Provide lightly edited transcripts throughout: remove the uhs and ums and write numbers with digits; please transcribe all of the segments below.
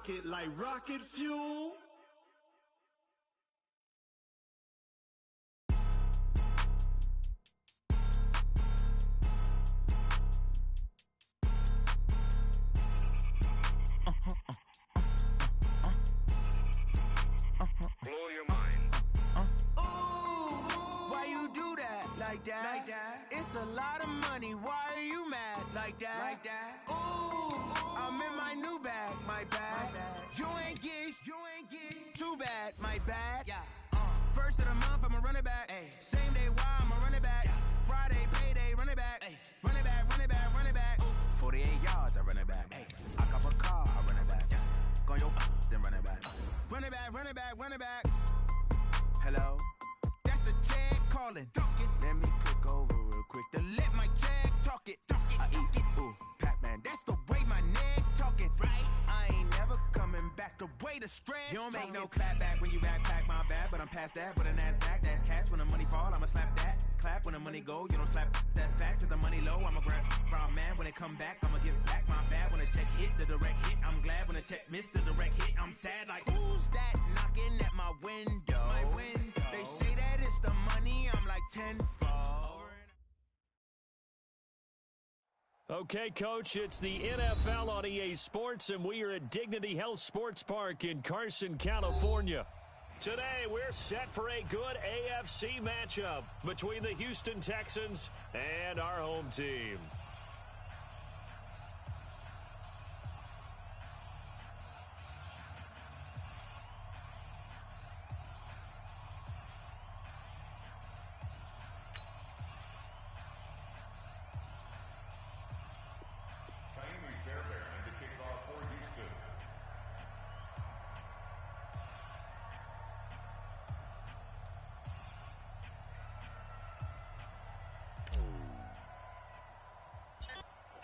rock it like rocket fuel. Blow your mind. Why you do that like that? It's a lot of money. Why are you mad like that? Ooh, I'm in my new bag, my bad. You ain't get too bad, my bad. First of the month, I'ma run it back. Same day, why I'ma run it back. Friday, payday, run it back. Run it back, run it back, run it back. 48 yards, I run it back. I cop a car, I run it back. Go yo, then run it back. Run it back, run it back, run it back. Hello? That's the jag calling. Let me click over real quick to let my jag talk it. I eat it, ooh, Pac-Man. That's the way my neck talking. Right? I ain't never coming back the way the stress. You don't make no clap back when you backpack, my bad, but I'm past that. But a NASDAQ, that's cash. When the money fall, I'ma slap that. Clap when the money go, you don't slap. That's facts. If the money low, I'ma grab brown man. When it come back, I'ma give back my bad. When the check hit, the direct hit. I'm glad when the check missed the direct hit. I'm sad like, who's that knocking at my window? My window. They say that it's the money, I'm like tenfold. Okay, Coach, it's the NFL on EA Sports, and we are at Dignity Health Sports Park in Carson, California. Today, we're set for a good AFC matchup between the Houston Texans and our home team.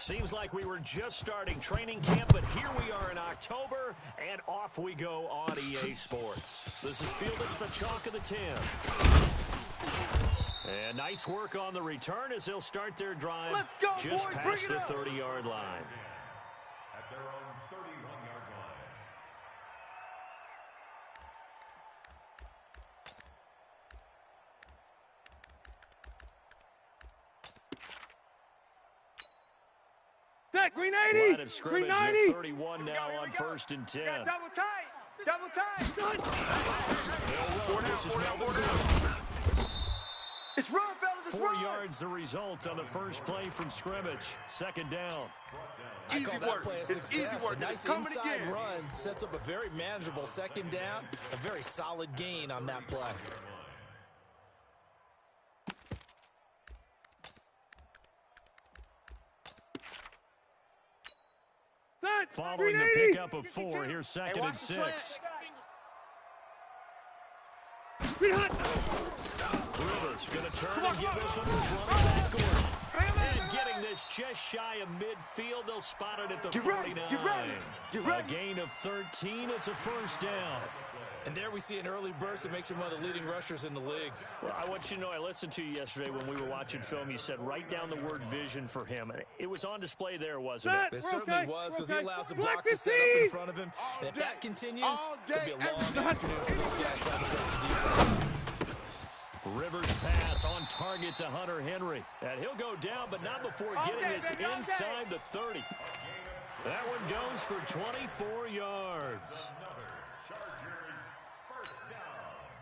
Seems like we were just starting training camp, but here we are in October, and off we go on EA Sports. This is fielded at the chalk of the 10. And nice work on the return as they'll start their drive just past the 30-yard line. At their own 31-yard line. Set, green 80. Line of scrimmage at 31 now on 1st and 10. Double tight. Double tight. This is Melvin. It's run, fellas. It's 4 yards the result on the first play from scrimmage. 2nd down. I call that play a success. Easy work. A nice inside run sets up a very manageable 2nd down. A very solid gain on that play. Following the pickup of 4, here's 2nd and 6. Rivers going to turn and give this one to running back Gordon. And getting this just shy of midfield, they'll spot it at the 49. A gain of 13, it's a 1st down. And there we see an early burst that makes him one of the leading rushers in the league. Well, I want you to know, I listened to you yesterday when we were watching film. You said write down the word vision for him. It was on display there, wasn't it? It certainly was, because he allows the box to set up in front of him. And if that continues, it'll be a long afternoon for those guys trying to face the defense. Rivers pass on target to Hunter Henry. And he'll go down, but not before getting this inside the 30. That one goes for 24 yards.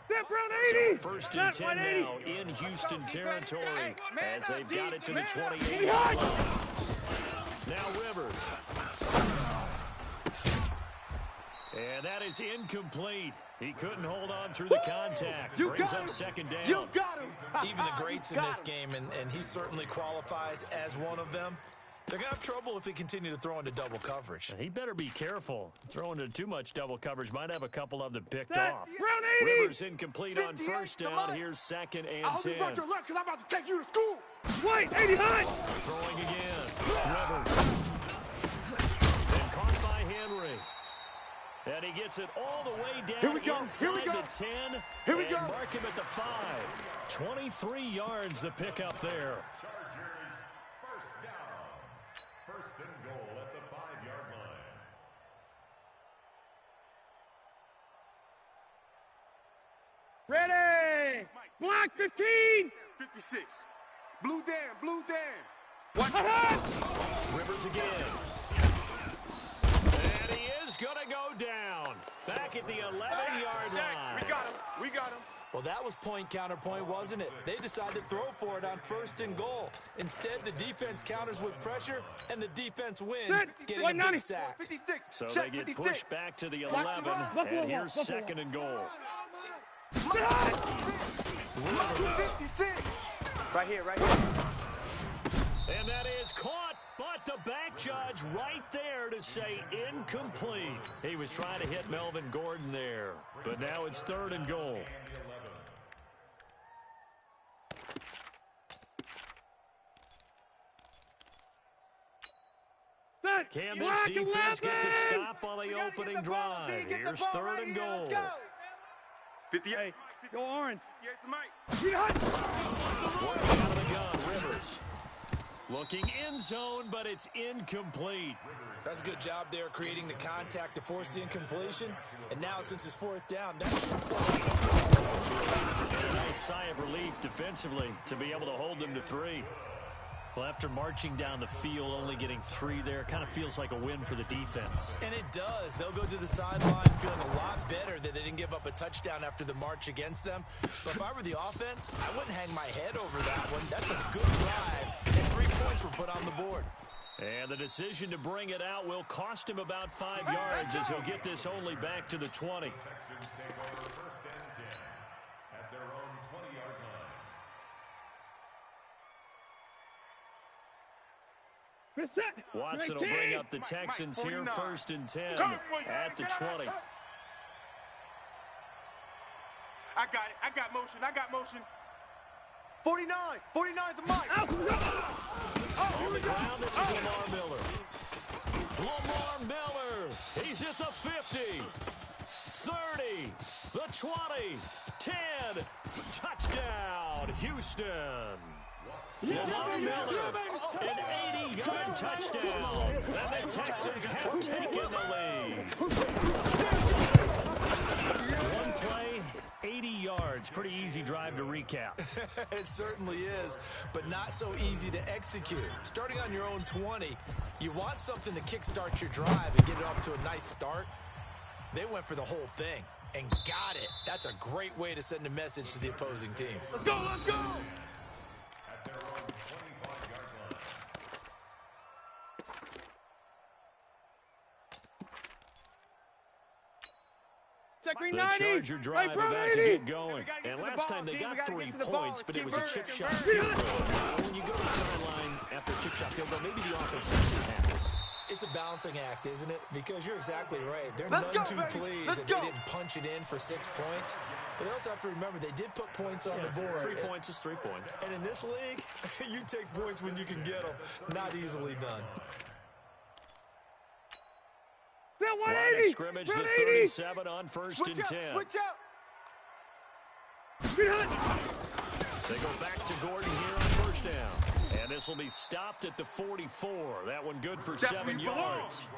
Step round 80. So 1st and 10 now in Houston territory as they've got it to the 28. Now Rivers. And that is incomplete. He couldn't hold on through the contact. Brings up 2nd down. You got him. Even the greats in this game, and he certainly qualifies as one of them, they're going to have trouble if they continue to throw into double coverage. He better be careful. Throwing into too much double coverage might have a couple of them picked off. Round 80. Rivers incomplete on 1st down. Here's 2nd and 10. I hope you brought your lunch because I'm about to take you to school. Wait, 80 high. Throwing again. Rivers. And caught by Henry. And he gets it all the way down inside the 10. Here we go. Mark him at the 5. 23 yards the pickup there. Chargers, 1st down. 1st and goal at the 5-yard line. Ready. Block 15. 56. Blue Dan, blue Dan. What? Rivers again. And he is going to go down. Back at the 11-yard line. We got him. We got him. Well, that was point counterpoint, wasn't it? They decided to throw for it on 1st and goal. Instead, the defense counters with pressure, and the defense wins, getting a big sack. 56. So Check they get 56. pushed back to the 11, and here's 2nd and goal. 56. Right here, right here. And that is caught, but the back judge right there to say incomplete. He was trying to hit Melvin Gordon there, but now it's 3rd and goal. Can this defense get the stop on the opening drive? Here's 3rd and goal. 58. Hey, go orange. Working out of the gun, Rivers. Looking end zone, but it's incomplete. That's a good job there, creating the contact to force the incompletion. And now, since it's 4th down, that should slow down the situation. A nice sigh of relief defensively to be able to hold them to 3. Well, after marching down the field, only getting 3 there, kind of feels like a win for the defense. And it does. They'll go to the sideline feeling a lot better that they didn't give up a touchdown after the march against them. But if I were the offense, I wouldn't hang my head over that one. That's a good drive, and 3 points were put on the board. And the decision to bring it out will cost him about 5 yards as he'll get this only back to the 20. Watson will bring up the Texans here, 1st and 10 at the 20. I got it. I got motion. I got motion. 49. 49's the mic. On the ground, this is Lamar Miller. Lamar Miller. He's at the 50. 30. The 20. 10. Touchdown, Houston. Lamar Miller, an 80-yard touchdown, and the Texans have taken the lead. One play, 80 yards. Pretty easy drive to recap. It certainly is, but not so easy to execute. Starting on your own 20, you want something to kickstart your drive and get it off to a nice start. They went for the whole thing and got it. That's a great way to send a message to the opposing team. Let's go, let's go. The Charger drive about to get going. And last time they got 3 points, but it was a chip shot field goal. When you go to the sideline after a chip shot field goal, maybe the offense is too happy. It's a balancing act, isn't it? Because you're exactly right. They're none too pleased that they didn't punch it in for 6 points. But they also have to remember they did put points on the board. 3 points is 3 points. And in this league, you take points when you can get them. Not easily done. Line of scrimmage, the 37 on 1st and 10. Switch out. They go back to Gordon here on 1st down. And this will be stopped at the 44. That one good for 7 yards.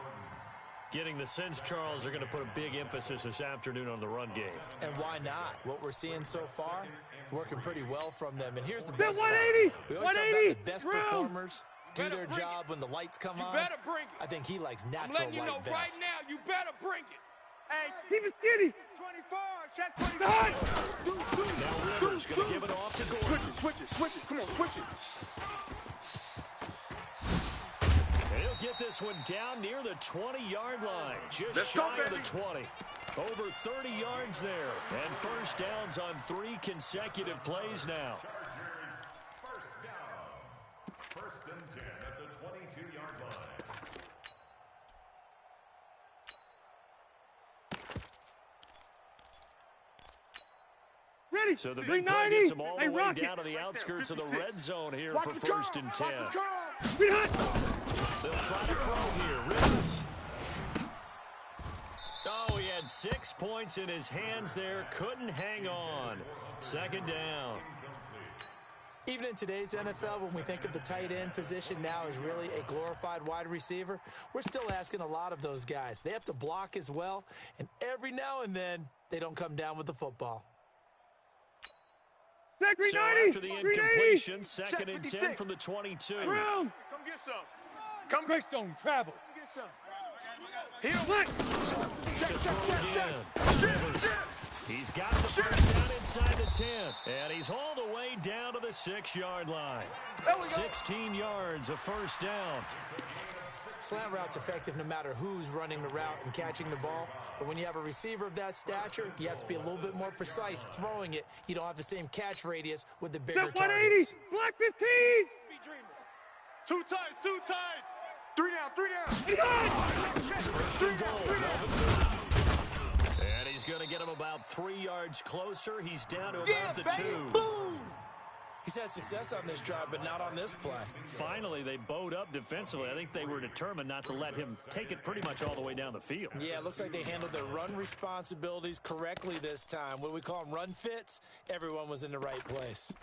Getting the sense, Charles, are going to put a big emphasis this afternoon on the run game. And why not? What we're seeing so far is working pretty well from them. And here's the best part. We always talk about the best performers do their job when the lights come on. I think he likes natural light best. Right now, you better bring it. Hey, Keep it skinny. 24. Check 24. Now Rivers going to give it off to Gordon. Switch it. Come on, switch it. And he'll get this one down near the 20-yard line. Just Let's shy go, of the baby. 20. Over 30 yards there. And 1st downs on 3 consecutive plays now. First down. 1st and 10 at the 22-yard line. Ready. So the big play gets them all the way Rocket. down to the outskirts of the 56. red zone here Watch for the 1st curve. and 10. Watch the curve. They'll try to throw here. Rivers. Oh, he had 6 points in his hands there. Couldn't hang on. 2nd down. Even in today's NFL, when we think of the tight end position now as really a glorified wide receiver, we're still asking a lot of those guys. They have to block as well, and every now and then, they don't come down with the football. So after the incompletion, second and 10 from the 22. Come get some. Come Greystone, travel. Come get some. Here. Check. He's got the first down inside the 10, and he's hauled away down to the 6-yard line. 16 yards, a first down. Slant route's effective no matter who's running the route and catching the ball. But when you have a receiver of that stature, you have to be a little bit more precise throwing it. You don't have the same catch radius with the bigger targets. Black 15. Two tights. 3 down. First and goal. And he's going to get him about 3 yards closer. He's down to about the 2. Boom. He's had success on this drive, but not on this play. Finally, they bowed up defensively. I think they were determined not to let him take it pretty much all the way down the field. Yeah, it looks like they handled their run responsibilities correctly this time. What do we call them, run fits? Everyone was in the right place.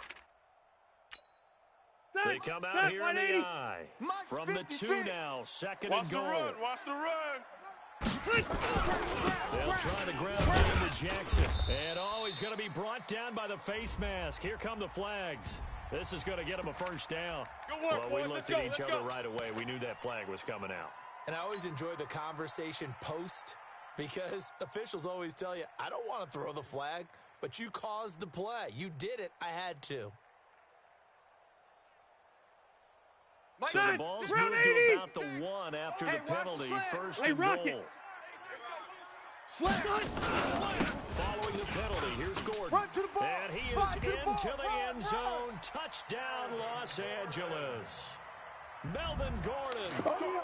They come out here in the I. From the 2 now, second and goal. Watch the run. They'll try the ground game to Jackson. And he's going to be brought down by the face mask. Here come the flags. This is going to get him a first down. Good work, we looked at each other right away. We knew that flag was coming out. And I always enjoy the conversation post because officials always tell you, I don't want to throw the flag, but you caused the play. You did it. I had to. So the ball's moved to about the 1 after the penalty. First and goal. Following the penalty, here's Gordon. And he is into the end zone. Touchdown, Los Angeles. Melvin Gordon.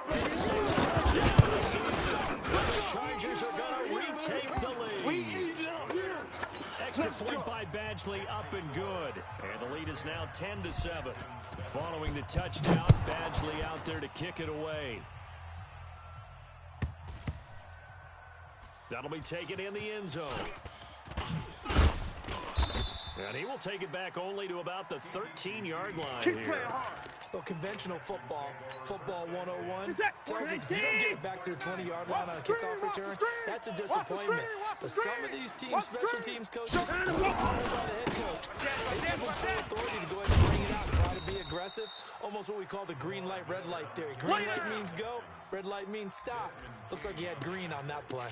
His 6th touchdown of the season. The Chargers are going to retake the lead. Extra point by Badgley, up and good. And the lead is now 10-7. Following the touchdown, Badgley out there to kick it away. That'll be taken in the end zone. And he will take it back only to about the 13-yard line here. Well, conventional football 101, tells us if you don't get it back to the 20-yard line on a kickoff return, that's a disappointment. But some of these teams, special teams coaches, by the head coach, they give them full authority to go ahead and bring it out and try to be aggressive, almost what we call the green light, red light theory. Green light means go, red light means stop. Looks like he had green on that play.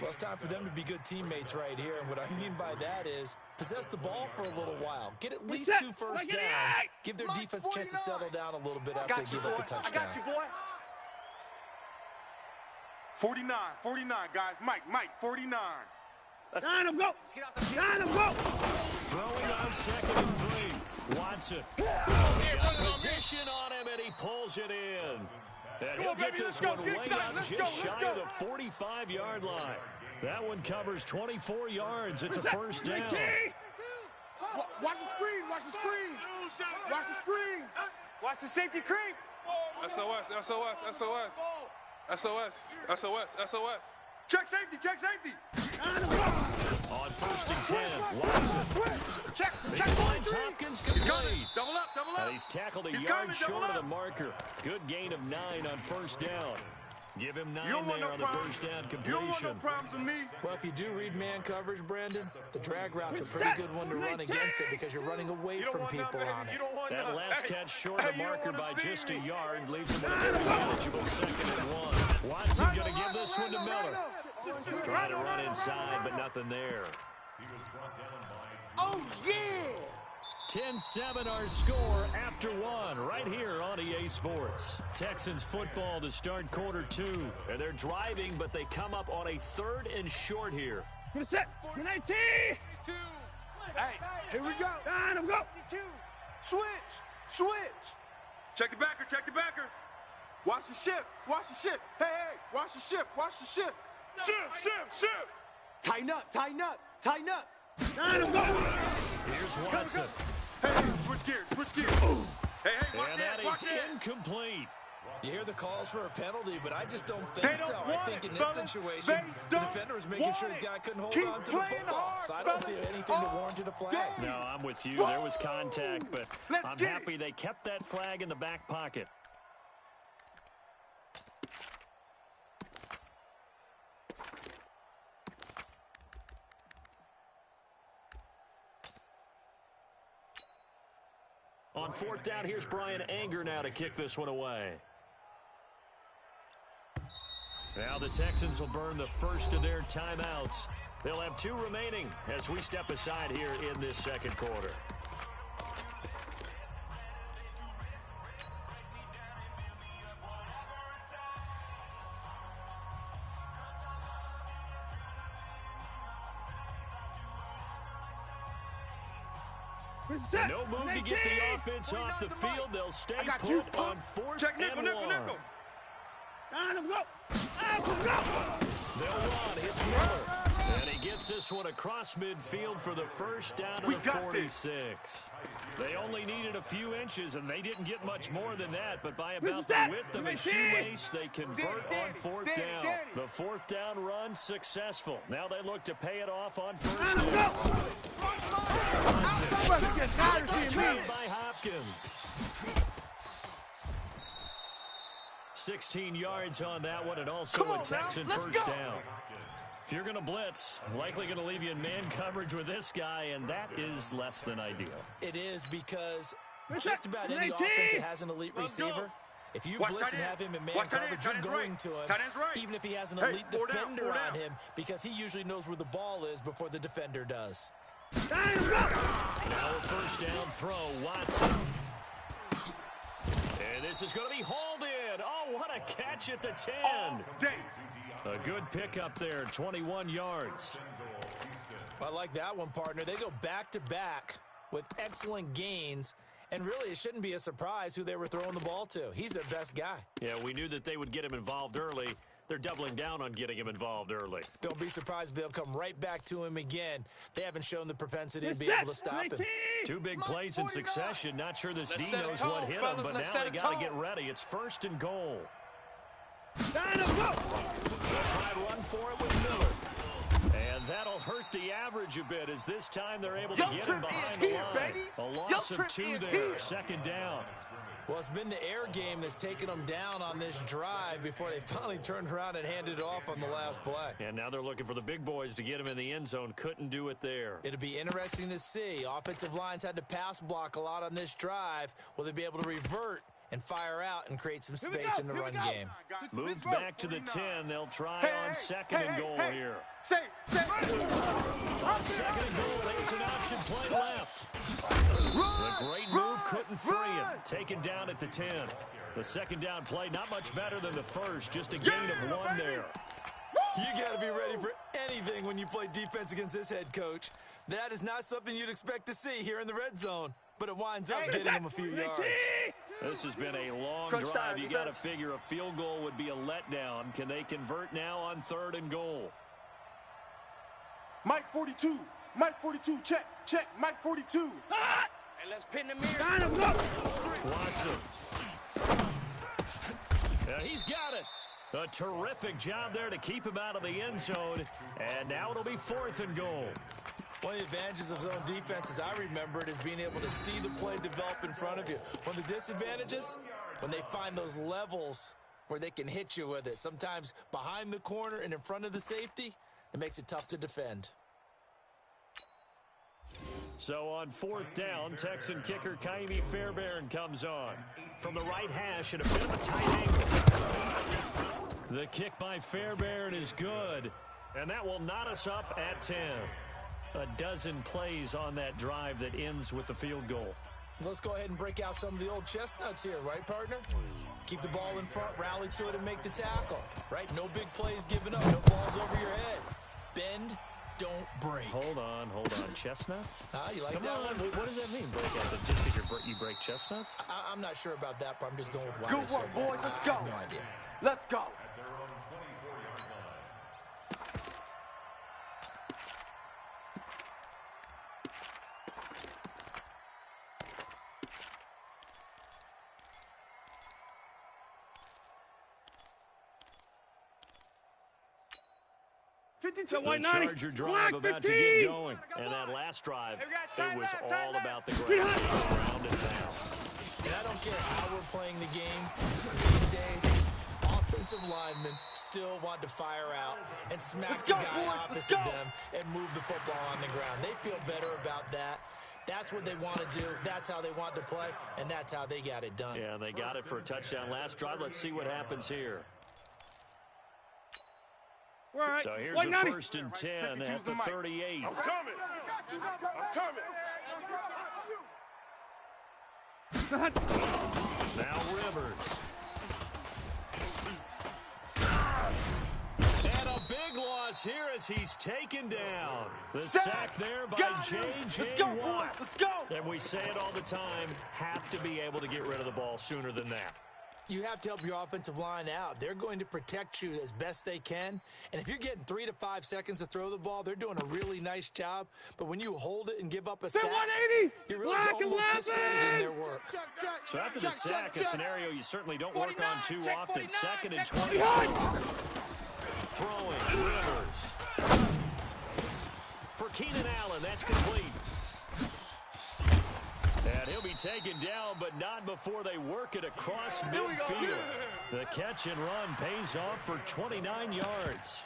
Well, it's time for them to be good teammates right here, and what I mean by that is possess the ball for a little while. Get at least 2 first downs. Give their defense a chance to settle down a little bit after they give up the touchdown. I got you, boy. 49, guys. Mike, 49. Line him, go. Throwing on second and 3. Watson. Got position on him, and he pulls it in. And he'll get this one way out just shy of the 45-yard line. That one covers 24 yards. It's a first down. Watch the screen. Watch the screen. Watch the safety creep. SOS. Check safety. On first and 10, Watson. Check. Finds Hopkins complete. Double up. And he's tackled a yard short of the marker. Good gain of 9 on first down. Give him 9 there on the first down completion. You don't want no problems with me. Well, if you do read man coverage, Brandon, the drag route's a pretty good one to run against it because you're running away from people on it. That last catch short of the marker by just a yard leaves him with a very manageable second and 1. Watson going to give this one to Miller. Trying to run inside, but nothing there. Oh, yeah. 10-7 our score after 1 right here on EA Sports. Texans football to start quarter 2. And they're driving, but they come up on a 3rd and short here. Good set. 19. Hey, here we go. Line him, go. Switch. Check the backer. Watch the ship. Hey, watch the ship. Ship. Tighten up. Line him, go. Here's Watson. Hey, switch gears. Hey, and that is incomplete. You hear the calls for a penalty, but I just don't think so. I think in this situation, the defender was making sure his guy couldn't hold on to the football. So I don't see anything to warrant a flag. No, I'm with you. There was contact, but I'm happy they kept that flag in the back pocket. on fourth down, here's Brian Anger now to kick this one away. Now the Texans will burn the first of their timeouts. They'll have 2 remaining as we step aside here in this second quarter. No move to get the offense off the field. They'll stay put on fourth and 1. They'll run. It's Miller. And he gets this one across midfield for the first down of the 46. They only needed a few inches, and they didn't get much more than that. But by about the width of a shoelace, they convert on fourth down. The fourth down run successful. Now they look to pay it off on first down. By Hopkins. 16 yards on that one, and also a Texan first down. If you're going to blitz, likely going to leave you in man coverage with this guy, and that is less than ideal. It is, because just about any offense that has an elite receiver, if you blitz and have him in man coverage, you're going to him, even if he has an elite defender on him, because he usually knows where the ball is before the defender does. Now a first down throw, Watson. And this is going to be hauled in. Oh, what a catch at the 10. A good pickup there, 21 yards. I like that one, partner. They go back-to-back with excellent gains, and really it shouldn't be a surprise who they were throwing the ball to. He's their best guy. Yeah, we knew that they would get him involved early. They're doubling down on getting him involved early. Don't be surprised if they'll come right back to him again. They haven't shown the propensity to be able to stop him. 2 big plays in succession. Not sure this D knows what hit him, but now they got to get ready. It's first and goal. They'll try to run for it with Miller. And that'll hurt the average a bit, as this time they're able to get him behind the line. A loss of 2 there, second down. Well, it's been the air game that's taken them down on this drive before they finally turned around and handed it off on the last play. And now they're looking for the big boys to get him in the end zone. Couldn't do it there. It'll be interesting to see. Offensive lines had to pass block a lot on this drive. Will they be able to revert and fire out and create some space in the run game? Moves back to the 10. They'll try on second and goal here. On second and goal, there's an option play left. The great move couldn't free him. Taken down at the 10. The second down play, not much better than the first. Just a gain of 1 there. You got to be ready for anything when you play defense against this head coach. That is not something you'd expect to see here in the red zone, but it winds up getting him a few yards. This has been a long drive. You got to figure a field goal would be a letdown. Can they convert now on third and goal? Mike 42. Mike 42. Check. Mike 42. And let's pin the mirror. Watson. He's got it. A terrific job there to keep him out of the end zone. And now it'll be fourth and goal. One of the advantages of zone defense, as I remember it, is being able to see the play develop in front of you. One of the disadvantages, when they find those levels where they can hit you with it. Sometimes behind the corner and in front of the safety, it makes it tough to defend. So on fourth down, Texan kicker Kaimi Fairbairn comes on. From the right hash at a bit of a tight angle. The kick by Fairbairn is good. And that will knot us up at 10. A dozen plays on that drive that ends with the field goal. Let's go ahead and break out some of the old chestnuts here, right, partner? Keep the ball in front, rally to it, and make the tackle, right? No big plays given up, no balls over your head. Bend, don't break. Hold on. Chestnuts? You like Come that on. one? What does that mean, break out? Just because you break chestnuts? I'm not sure about that, but I'm just going with why. Good work, boys. Let's go. No idea. Let's go. The Charger drive about to get going. And that last drive, it was all about the ground and pound. And I don't care how we're playing the game these days, offensive linemen still want to fire out and smack the guy opposite them and move the football on the ground. They feel better about that. That's what they want to do. That's how they want to play, and that's how they got it done. Yeah, they got it for a touchdown last drive. Let's see what happens here. Right. So here's a 1st and 10 at the 38. I'm coming. I'm coming. Now Rivers. And a big loss here as he's taken down. The sack there by J.J. Watt. Let's go. And we say it all the time, have to be able to get rid of the ball sooner than that. You have to help your offensive line out. They're going to protect you as best they can. And if you're getting 3 to 5 seconds to throw the ball, they're doing a really nice job. But when you hold it and give up a sack, 180. you're really almost discrediting their work. So after the sack, a scenario you certainly don't work on too often. 2nd and 20. Throwing, Rivers. For Keenan Allen, that's complete. And he'll be taken down, but not before they work it across midfield. The catch and run pays off for 29 yards.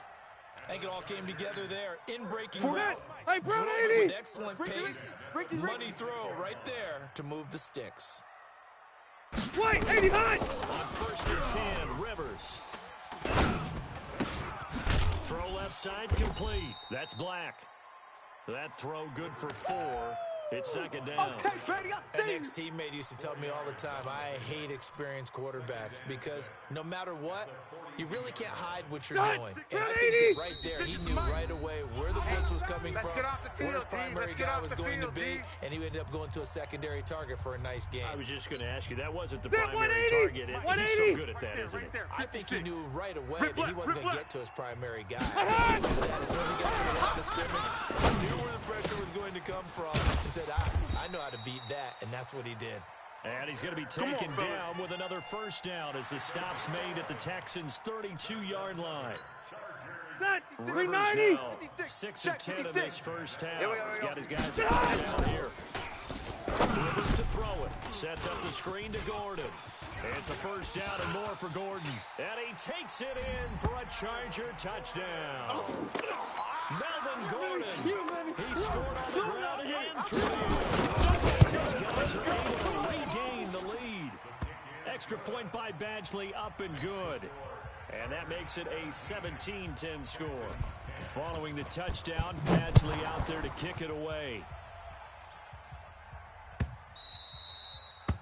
I think it all came together there. In breaking route, Hey, drove it 80. with excellent pace. Money throw right there to move the sticks. Wait, 89. On 1st and 10, Rivers. Throw left side complete. That's Black. That throw good for 4. It's 2nd down. Okay, Brady, I An see you. ex-teammate used to tell me all the time, I hate experienced quarterbacks because no matter what, you really can't hide what you're doing. And I think that right there, he knew right away where the blitz was coming from, where his primary guy was going to be, and he ended up going to a secondary target for a nice game. I was just going to ask you, that wasn't the primary target. He's so good at that, isn't he? I think he knew right away that he wasn't going to get to his primary guy. As soon as he got to the line of scrimmage, he knew where the pressure was going to come from and said, I know how to beat that, and that's what he did. And he's going to be taken down with another 1st down as the stop's made at the Texans' 32-yard line. Rivers now 6 of 10 in this first half. He's got his guys at 1st down here. Rivers to throw it. Sets up the screen to Gordon. It's a 1st down and more for Gordon. And he takes it in for a Charger touchdown. Melvin Gordon. He scored on the ground and through. His guys are able to regain the lead. Extra point by Badgley, up and good. And that makes it a 17-10 score. Following the touchdown, Badgley out there to kick it away.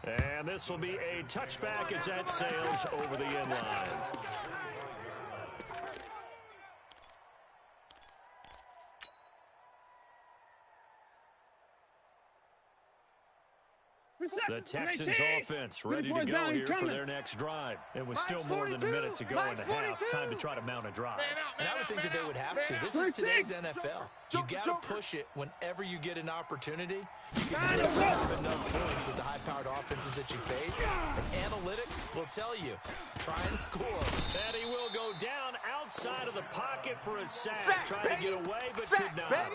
And this will be a touchback as that sails over the end line. The Texans offense ready to go here for their next drive. And with still more than a minute to go in the half, time to try to mount a drive. And I would think that they would have to. This is today's NFL. You got to push it whenever you get an opportunity. You can never have enough points with the high-powered offenses that you face. And analytics will tell you, try and score. And he will go down outside of the pocket for a sack. Trying to get away, but could not.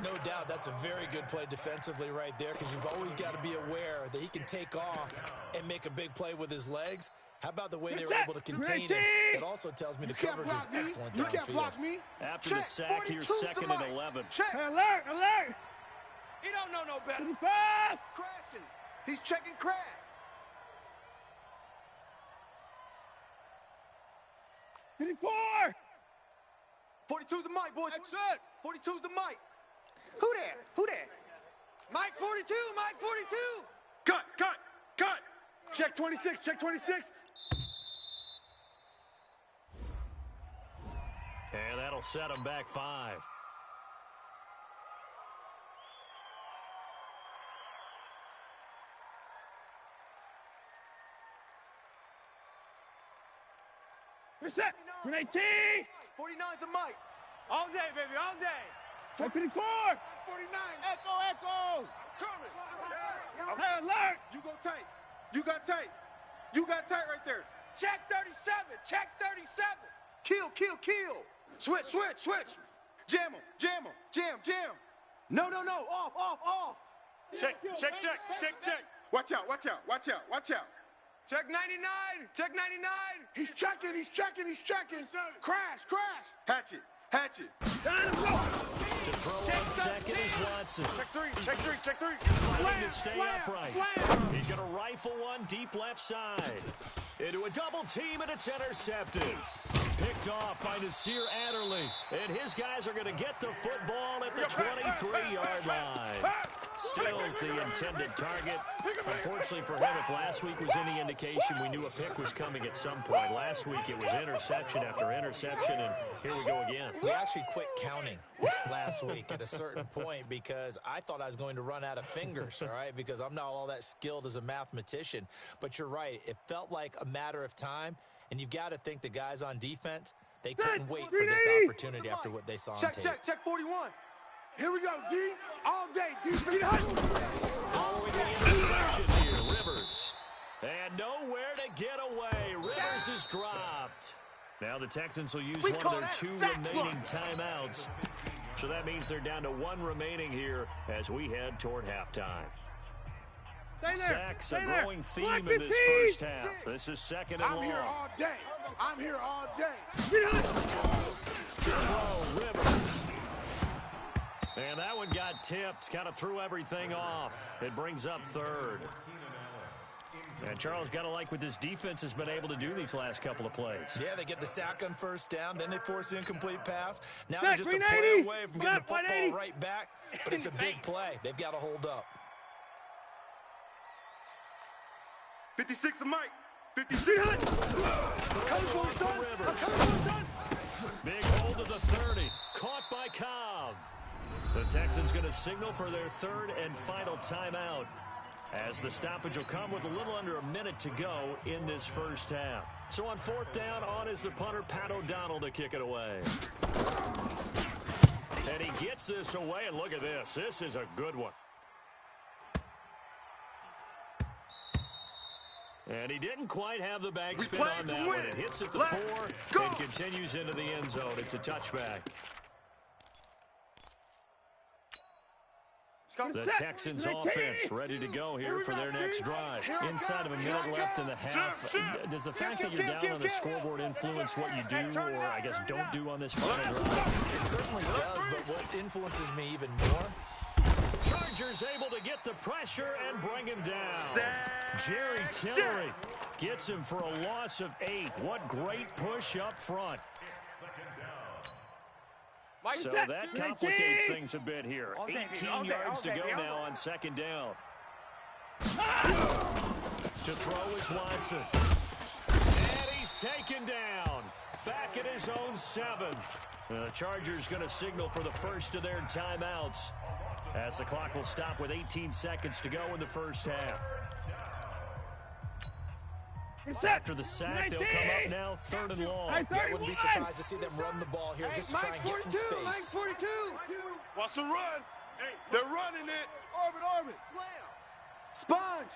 No doubt that's a very good play defensively right there because you've always got to be aware that he can take off and make a big play with his legs. How about the way they were able to contain him? That also tells me the coverage is excellent downfield. You can't block me. After the sack, here's 2nd and 11. Alert, alert. He don't know no better. Crashing. He's checking crash. Four. 42's the mic, boys. 42's the mic. Who that? Who that? Mike 42, Mike 42. Cut. Check 26, check 26. And that'll set him back 5. Reset. 19. 49's the mic. All day, baby, all day. 49. Echo. Coming. Hey, alert. You go tight. You got tight. You got tight right there. Check 37. Check 37. Kill. Switch. Jam him. Jam. No. Off. Check. Watch out. Check 99. He's checking. Crash. Hatch it. To throw on 2nd is Watson. Check three. Fighting to stay upright. He's going to rifle one deep left side. Into a double team, and it's intercepted. Picked off by Nasir Adderley. And his guys are going to get the football at the 23-yard line. Stills the intended target. Unfortunately for him, if last week was any indication, we knew a pick was coming at some point. Last week it was interception after interception, and here we go again. We actually quit counting last week at a certain point because I thought I was going to run out of fingers, all right, because I'm not all that skilled as a mathematician. But you're right. It felt like a matter of time, and you've got to think the guys on defense, they couldn't wait for this opportunity after what they saw on tape. Check 41. Here we go, D. All day, D. Following the interception here, Rivers. And nowhere to get away. Rivers is dropped. Now the Texans will use one of their 2 remaining timeouts. So that means they're down to 1 remaining here as we head toward halftime. Sacks a growing theme in this first half. This is second and long. I'm here all day. To throw, Rivers. And that one got tipped. Kind of threw everything off. It brings up third. And Charles, got to like what this defense has been able to do these last couple of plays. Yeah, they get the sack on first down, then they force the incomplete pass. Now they're just a play away from getting the football right back, but it's a big play. They've got to hold up. 56 to Mike. 56. Big hold of the 30. Caught by Cobb. The Texans going to signal for their 3rd and final timeout as the stoppage will come with a little under a minute to go in this first half. So on 4th down, on is the punter, Pat O'Donnell, to kick it away. And he gets this away, and look at this. This is a good one. And he didn't quite have the back spin on that one. It hits at the 4 and continues into the end zone. It's a touchback. The Texans offense ready to go here for their next drive. Inside of a minute left in the half. Does the fact that you're down on the scoreboard influence what you do, or I guess don't do on this final drive? It certainly does, but what influences me even more? Chargers able to get the pressure and bring him down. Jerry Tillery gets him for a loss of 8. What great push up front. So that complicates things a bit here. 18 yards to go now on 2nd down. To throw is Watson. And he's taken down. Back at his own 7. The Chargers going to signal for the first of their timeouts as the clock will stop with 18 seconds to go in the first half. After the sack, they'll come up now 3rd and long. I wouldn't be surprised to see them run the ball here just to try and get some space. Watch the run. They're running it. Orbit. Sponge.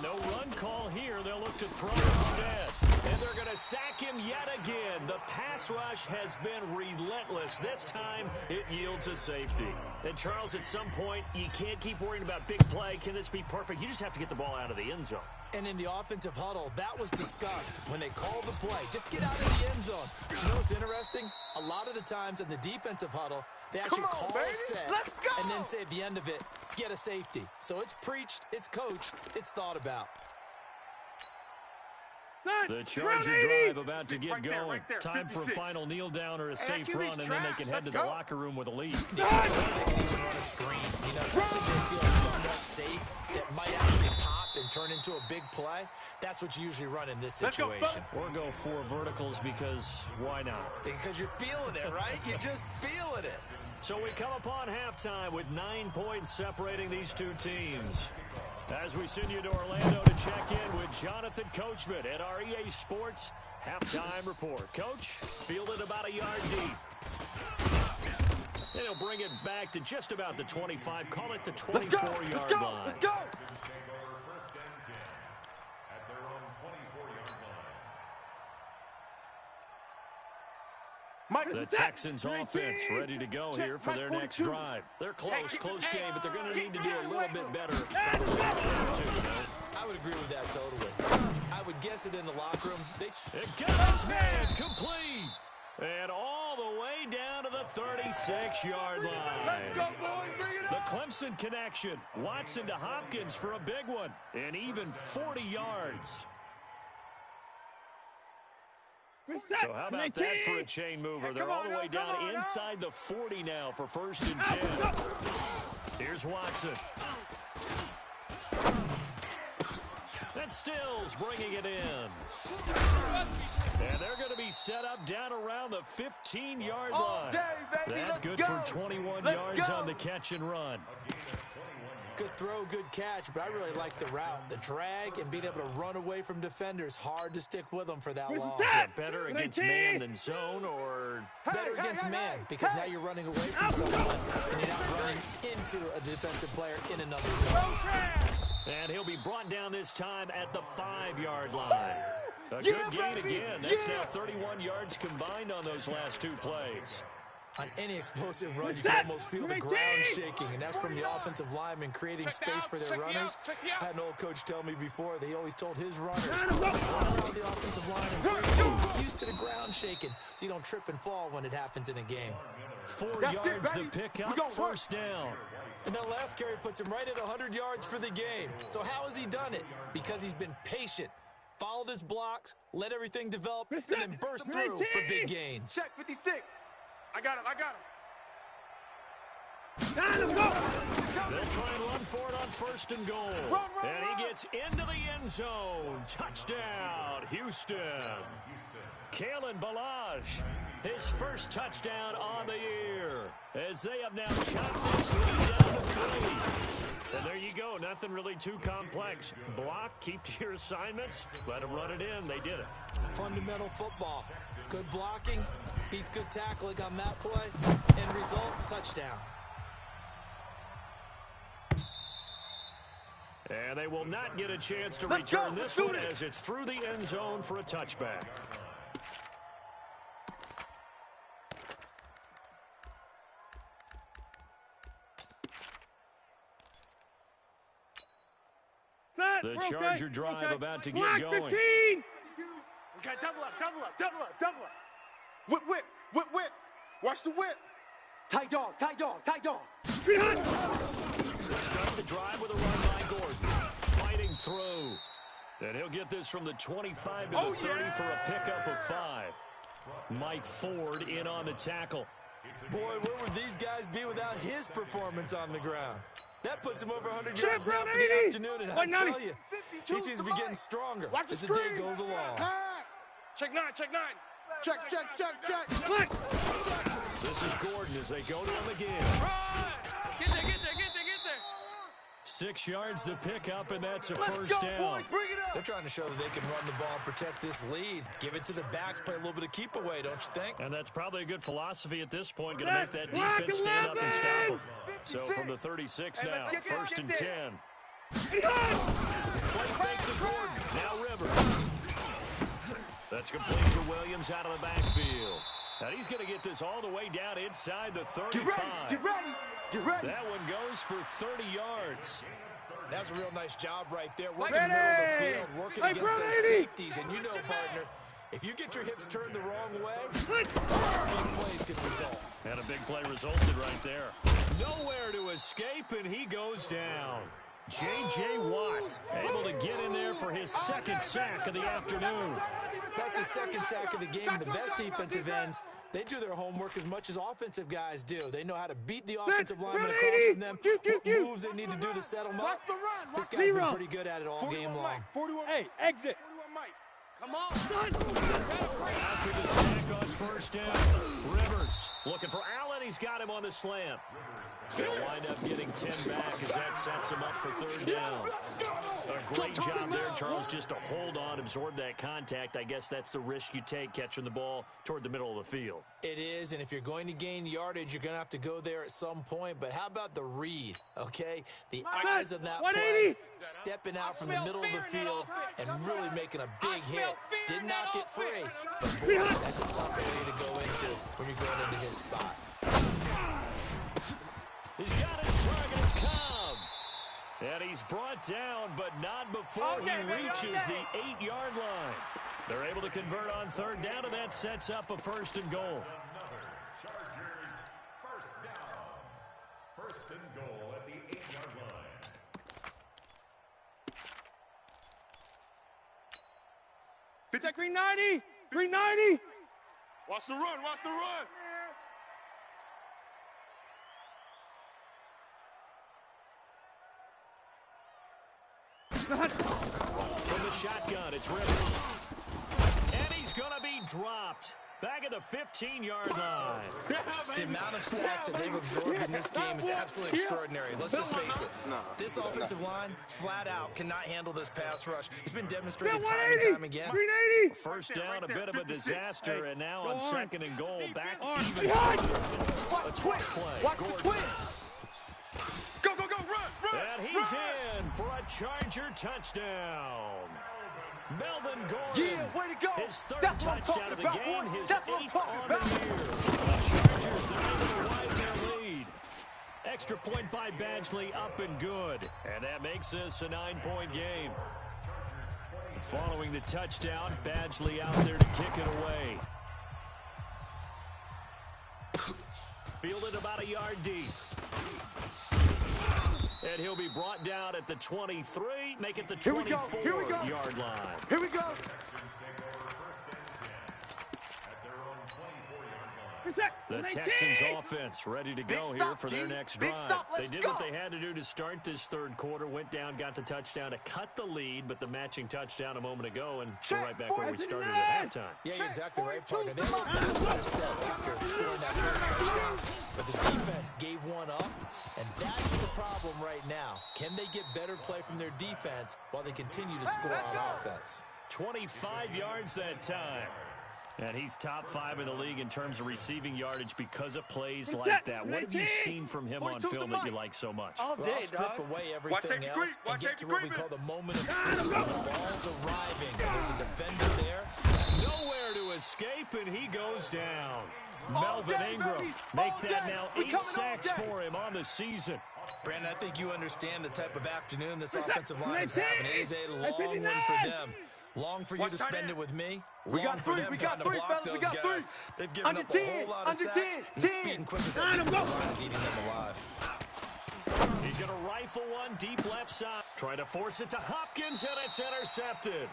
No run call here. They'll look to throw instead. And they're going to sack him yet again. The pass rush has been relentless. This time, it yields a safety. And Charles, at some point, you can't keep worrying about big play. Can this be perfect? You just have to get the ball out of the end zone. And in the offensive huddle, that was discussed when they called the play. Just get out of the end zone. But you know what's interesting? A lot of the times in the defensive huddle, they actually call a set and then say at the end of it, get a safety. So it's preached, it's coached, it's thought about. The Charger drive about to get going. Time for a final kneel down or a safe run, and then they can head to the locker room with a lead. They can even run a screen. You know, something they feel somewhat safe that might actually pop and turn into a big play. That's what you usually run in this situation. Or go 4 verticals because why not? Because you're feeling it, right? You're just feeling it. So we come upon halftime with 9 points separating these two teams. As we send you to Orlando to check in with Jonathan Coachman at our EA Sports Halftime Report. Coach, fielded about a yard deep. And he'll bring it back to just about the 25. Call it the 24-yard line. Let's go. The Texans offense ready to go here for their next drive. They're close game, but they're going to need to do a little bit better. I would agree with that totally. I would guess it in the locker room. It goes, man, complete. And all the way down to the 36-yard line. Let's go, boys. Bring it The up. Clemson connection. Watson to Hopkins for a big one. And even 40 yards. So how about that for a chain mover? They're all the way down inside the 40 now for 1st and 10. Here's Watson. That's Stills bringing it in. And they're going to be set up down around the 15-yard line. That's good for 21 yards on the catch and run. Good throw, good catch, but I really like the route. The drag and being able to run away from defenders, hard to stick with them for that long. Yeah, better against man than zone, or better against man, because now you're running away from someone and you're not running into a defensive player in another zone. And he'll be brought down this time at the 5-yard line. A good gain again. That's now 31 yards combined on those last 2 plays. On any explosive run, you can almost feel the ground shaking, and that's from the offensive linemen creating space for their runners. I had an old coach tell me before, they always told his runners, the offensive linemen get used to the ground shaking so you don't trip and fall when it happens in a game. 4 yards the pickup, 1st down. And that last carry puts him right at 100 yards for the game. So how has he done it? Because he's been patient, followed his blocks, let everything develop, and then burst through for big gains. Check 56. I got him. They'll try and run for it on 1st and goal. And he gets into the end zone. Touchdown, Houston. Kalen Ballage, his first touchdown on the year, as they have now chopped this lead down to 3. And there you go. Nothing really too complex. Block, keep to your assignments, let them run it in. They did it. Fundamental football. Good blocking, beats good tackling on that play. End result, touchdown. And they will not get a chance to return this one as it's through the end zone for a touchback. The Charger drive about to get going. 15. Okay, double up. Whip. Watch the whip. Tight dog. They'll start the drive with a run by Gordon. Fighting through. And he'll get this from the 25 to the 30 for a pickup of 5. Mike Ford in on the tackle. Boy, where would these guys be without his performance on the ground? That puts him over 100 yards now for the afternoon, and I tell you, he seems to be getting stronger as the day goes along. Check 9. Check. This is Gordon as they go to him again. Get there. 6 yards the pickup, and that's a 1st down. They're trying to show that they can run the ball and protect this lead. Give it to the backs, play a little bit of keep away, don't you think? And that's probably a good philosophy at this point. Going to make that defense stand up and stop them. So from the 36 now, 1st and 10. Play fake to Gordon. Now Rivers. That's complete to Williams out of the backfield. And he's going to get this all the way down inside the 35. Get ready. That one goes for 30 yards. That's a real nice job right there. Working the middle of the field, working against those safeties. And you know, partner, if you get your hips turned the wrong way, big plays can result. And a big play resulted right there. Nowhere to escape, and he goes down. J.J. Watt able to get in there for his 2nd sack of the afternoon. That's his 2nd sack of the game. The best defensive ends, they do their homework as much as offensive guys do. They know how to beat the offensive lineman across from them, what moves they need to do to settle them up. This guy's been pretty good at it all game long. Hey, exit. 41 Mike. Come on. After the sack on 1st down, Rivers looking for Allen. He's got him on the slant. They'll wind up getting 10 back as that sets him up for 3rd down. A great job there, Charles, just to hold on, absorb that contact. I guess that's the risk you take catching the ball toward the middle of the field. It is, and if you're going to gain yardage, you're going to have to go there at some point. But how about the read, okay? The eyes of that play, stepping out from the middle of the field and really making a big hit. Did not get free, but boy, that's a tough area to go into when you're going into his spot. He's got his target. It's Cobb. And he's brought down, but not before he reaches the 8-yard line. They're able to convert on 3rd down, and that sets up a 1st and goal. First and goal at the 8-yard line. Check green 90. Green 90. Watch the run, watch the run. From the shotgun, it's Rivers. And he's going to be dropped. Back at the 15-yard line. The amount of sacks that they've absorbed in this game is absolutely extraordinary. Let's just face it. This offensive line, flat out, cannot handle this pass rush. It's been demonstrated time and time again. First down, a bit of a disaster, and now on second and goal, back even. Watch the twist. Watch the twist. Go, go, go, run. And he's in for a Charger touchdown. Melvin Gordon, Yeah, way to go. his third That's what I'm touchdown of the talking game, about, boy. his That's what I'm 8th talking on the about. year. The Chargers, they're able to widen their lead. Extra point by Badgley, up and good. And that makes this a 9-point game. Following the touchdown, Badgley out there to kick it away. Fielded about a yard deep. And he'll be brought down at the 23, make it the 24-yard line. Here we go. The Texans offense ready to go here for their next drive. They did what they had to do to start this third quarter, went down, got the touchdown to cut the lead, but the matching touchdown a moment ago, and we're right back where we started at halftime. Yeah, you're exactly right, partner. They went back to their step after scoring that first touchdown, but the defense gave one up, and that's the problem right now. Can they get better play from their defense while they continue to score on offense? 25 yards that time. And he's top 5 in the league in terms of receiving yardage because of plays like that. What have you seen from him on film that you like so much? All Well, day, strip dog. away everything else and get to what we call the moment of truth. The ball's arriving, and there's a defender there. Nowhere to escape, and he goes down. Melvin Ingram, make that now 8 sacks for him on the season. Brandon, I think you understand the type of afternoon this offensive line is having. It is a long one for them. Long for you to spend it with me. We got three, we got three, fellas, we got three. They've given up a whole lot of sacks, and the speed and quickness of the line is eating them alive. He's going to rifle one deep left side. Trying to force it to Hopkins, and it's intercepted.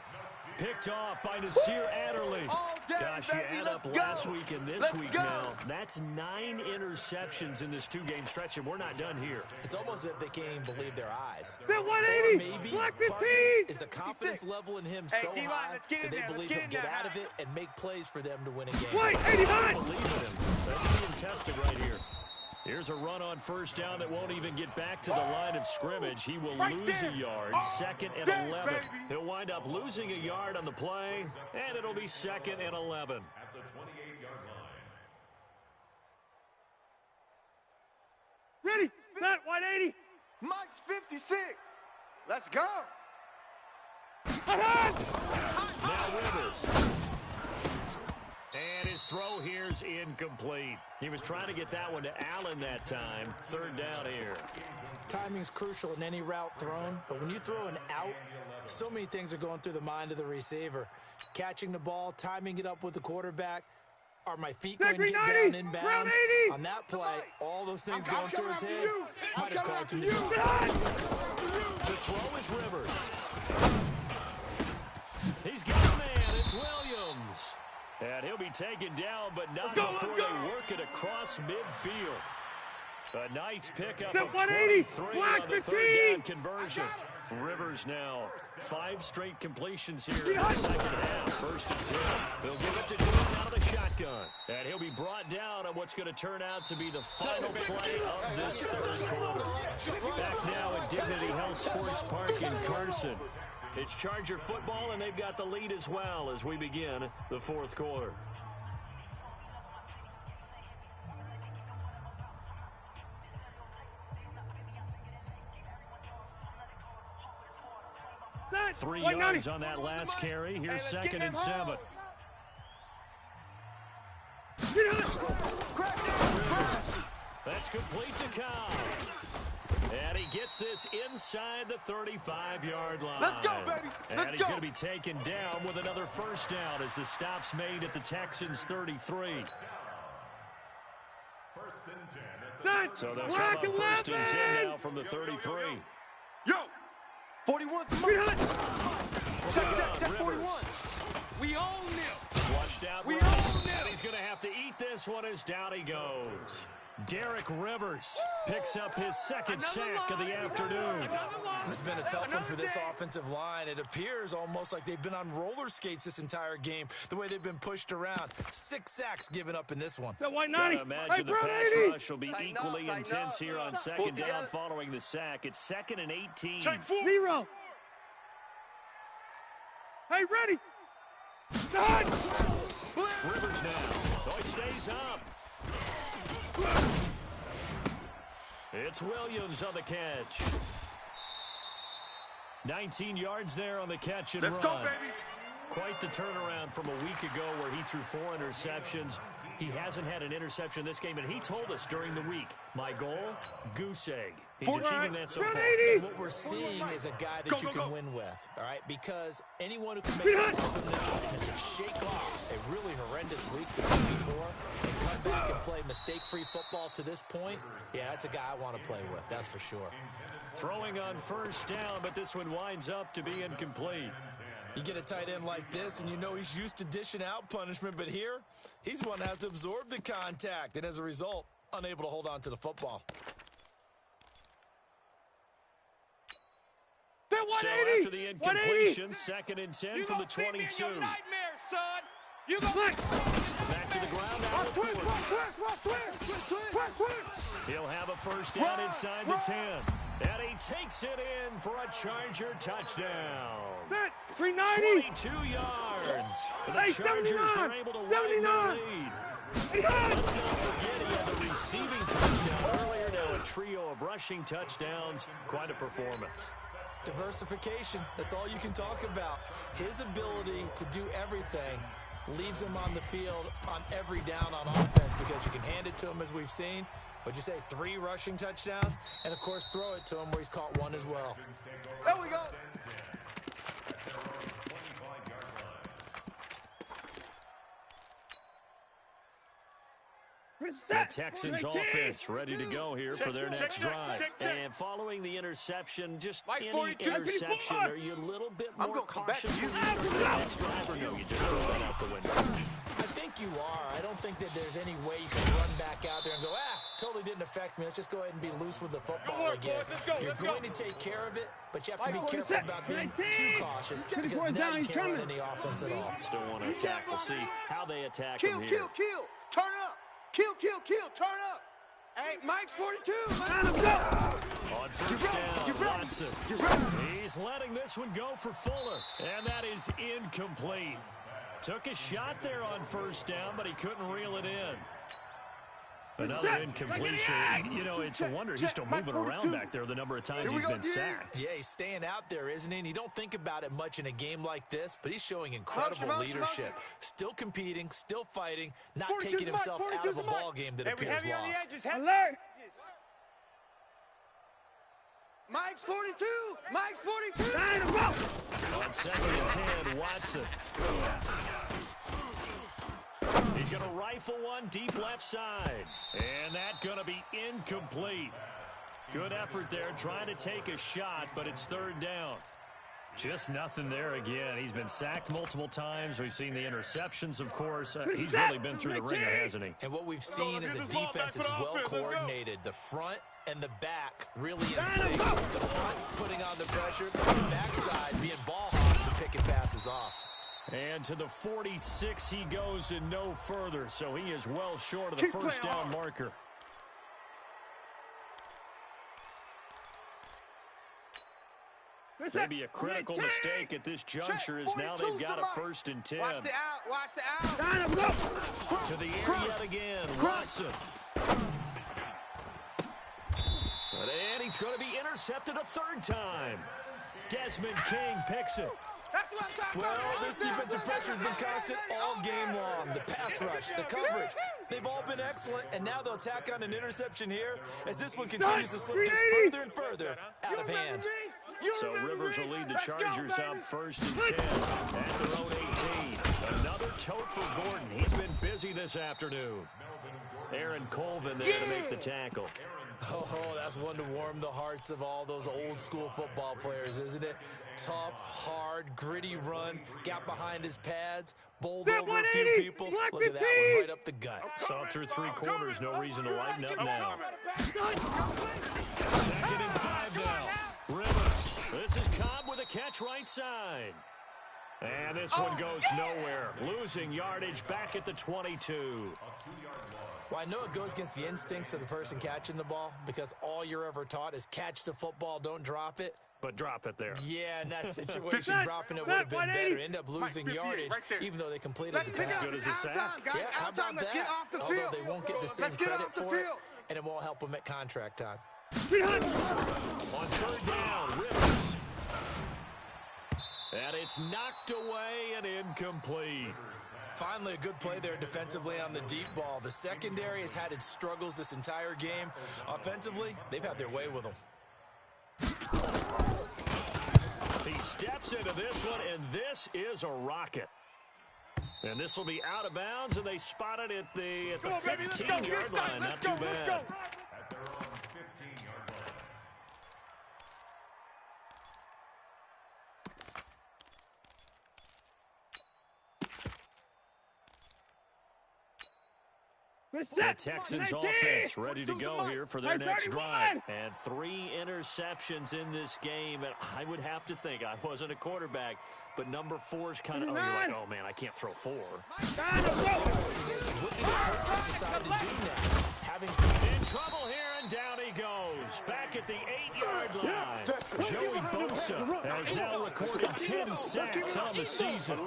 Picked off by Nasir Adderley. Gosh, you add up last week and this week now. That's 9 interceptions in this 2-game stretch, and we're not done here. It's almost as if they can't even believe their eyes. Bill Or 180. maybe, Black partner, 15. is the confidence level in him Hey, so D-line, high let's get that in they there, believe let's he'll get in get there. out of it and make plays for them to win a game. Wait, 89. Believe in him. That's being tested right here. Here's a run on first down that won't even get back to the line of scrimmage. He will lose a yard, second and 11. He'll wind up losing a yard on the play, and it'll be second and 11. At the 28-yard line. Ready, set, 180. Mike's 56. Let's go. Now Rivers. And his throw here's incomplete. He was trying to get that one to Allen that time. Third down here. Timing's crucial in any route thrown, but when you throw an out, so many things are going through the mind of the receiver. Catching the ball, timing it up with the quarterback. Are my feet going to get down inbounds? On that play, all those things going through his head might have caused him to drop. To throw is Rivers. He's got a man. It's Williams. And he'll be taken down, but not before they work it across midfield. A nice pickup of 23 on the third down conversion. Rivers now 5 straight completions here in the second half. First and 10. They'll give it to Gordon out of the shotgun. And he'll be brought down on what's going to turn out to be the final play of this third quarter. Back now at Dignity Health Sports Park in Carson. It's Charger football, and they've got the lead as well as we begin the fourth quarter. Set, 3 190. yards on that last carry. Here's second and 7. That's complete to Cobb. And he gets this inside the 35-yard line. Let's go, baby. And Let's he's go. going to be taken down with another first down as the stop's made at the Texans' 33. First and 10 at the So they'll come up first and 10 now from the 33. Yo, 41's the mark. Check 41. We own them. Flushed out We right, own them. and he's going to have to eat this one as down he goes. Derek Rivers picks up his second sack of the afternoon. This has been a tough one for this offensive line. It appears almost like they've been on roller skates this entire game, the way they've been pushed around. 6 sacks given up in this one. Gotta imagine the pass rush will be equally intense here on second down following the sack. It's 2nd and 18. Check 0. Hey, ready. Done. Rivers now. Oh, he stays up. It's Williams on the catch. 19 yards there on the catch and Let's run. go, baby. Quite the turnaround from a week ago where he threw 4 interceptions. He hasn't had an interception this game, and he told us during the week, my goal, goose egg. He's achieving that so far. And what we're seeing is a guy that you can win with, all right? Because anyone who can make a tough announcement to shake off a really horrendous week the week before and come back and play mistake-free football to this point, yeah, that's a guy I want to play with, that's for sure. Throwing on first down, but this one winds up to be incomplete. You get a tight end like this, and you know he's used to dishing out punishment, but here, he's one that has to absorb the contact, and as a result, unable to hold on to the football. So after the incompletion, 2nd and 10 from the 22. You go Back to the ground now with Ford. He'll have a first down inside the 10. And he takes it in for a Charger touchdown. 22 yards. The Chargers are able to widen their lead. Let's not forget he had the receiving touchdown earlier. Now a trio of rushing touchdowns. Quite a performance. Diversification, that's all you can talk about. His ability to do everything leaves him on the field on every down on offense because you can hand it to him as we've seen. What'd you say, 3 rushing touchdowns? And, of course, throw it to him where he's caught 1 as well. There we go. The Texans offense ready to go here for their next drive. And following the interception, just any interception, are you a little bit more cautious when you start the next drive, or no, you just throw that out the window? I think you are. I don't think that there's any way you can run back out there and go, totally didn't affect me. Let's just go ahead and be loose with the football again. You're going to take care of it, but you have to be careful about being too cautious because now you can't run any offense at all. Still want to attack. We'll see how they attack him here. Kill. Turn up. Kill. Turn up. Hey, Mike's 42. On first down, Watson. He's letting this one go for Fuller, and that is incomplete. Took a shot there on first down, but he couldn't reel it in. Another incompletion. You know, it's a wonder he's still moving around back there the number of times he's been sacked. Yeah, he's staying out there, isn't he? And you don't think about it much in a game like this, but he's showing incredible leadership. Still competing, still fighting, not taking himself out of a ball game that appears lost. Alert! Mike's 42. Mike's 42. On 2nd and 10, Watson. He's going to rifle one deep left side. And that's going to be incomplete. Good effort there trying to take a shot, but it's 3rd down. Just nothing there again. He's been sacked multiple times. We've seen the interceptions, of course. He's really been through the ringer, hasn't he? And what we've seen is a defense is well coordinated. The front and the back really in sync. The front putting on the pressure, the backside being ball hawks and picking passes off. And to the 46 he goes and no further, so he is well short of the first down marker. Maybe a critical mistake at this juncture is now they've got a 1st and 10. Watch the out. To the air yet again, Watson. And he's going to be intercepted a 3rd time. Desmond King picks it. Well, this defensive pressure has been constant all game long. The pass rush, the coverage, they've all been excellent, and now they'll tack on an interception here as this one continues to slip just further and further out of hand. So Rivers will lead the Chargers up 1st and 10 at their own 18. Another tote for Gordon. He's been busy this afternoon. Aaron Colvin there to make the tackle. Oh, that's one to warm the hearts of all those old school football players, isn't it? Tough, hard, gritty run, got behind his pads, bowled over a few people. Look at that one right up the gut. Saw through 3 quarters, no reason to lighten up now. 2nd and 5 now. Rivers, this is Cobb with a catch right side. And this one goes nowhere, losing yardage back at the 22. Well, I know it goes against the instincts of the person catching the ball because all you're ever taught is catch the football, don't drop it. But drop it there. Yeah, in that situation, dropping it would have been better. End up losing yardage, even though they completed the pass. As good as a sack. Yeah, how about that? Although they won't get the same credit for it, and it won't help them at contract time. On 3rd down, Rivers. And it's knocked away and incomplete. Finally, a good play there defensively on the deep ball. The secondary has had its struggles this entire game. Offensively, they've had their way with them. He steps into this one, and this is a rocket. And this will be out of bounds, and they spot it at the 15-yard line. Not too bad. At their own 15-yard line. The Texans offense ready to go here for their next drive. And 3 interceptions in this game. And I would have to think, I wasn't a quarterback, but number 4's kind of, you're like, oh, man, I can't throw 4. What did the coaches decide to do now? In trouble here, and down he goes. Back at the 8-yard line. Joey Bosa has now recorded 10 sacks on the season.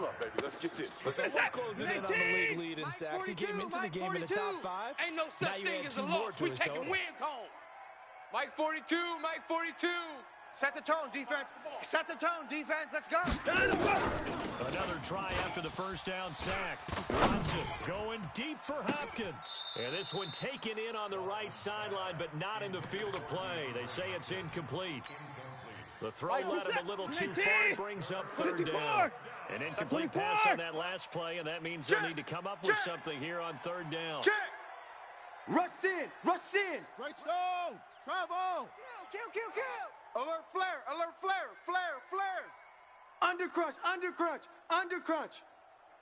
Let's get this. Someone's closing in on the league lead in sacks. He came into the game in the top 5. Ain't no Now such you thing add as 2 a more loss. to We his taking total. wins home. Mike 42, Mike 42. Set the tone, defense. Set the tone, defense. Let's go. Another try after the first down sack. Watson going deep for Hopkins. And this one taken in on the right sideline, but not in the field of play. They say it's incomplete. The throw led him a little too far, brings up 3rd down. An incomplete pass on that last play, and that means they'll need to come up with something here on 3rd down. Check. Rush in. Rush in. Right zone. Travel. Kill. Alert flare. Alert flare. Flare. Under crunch.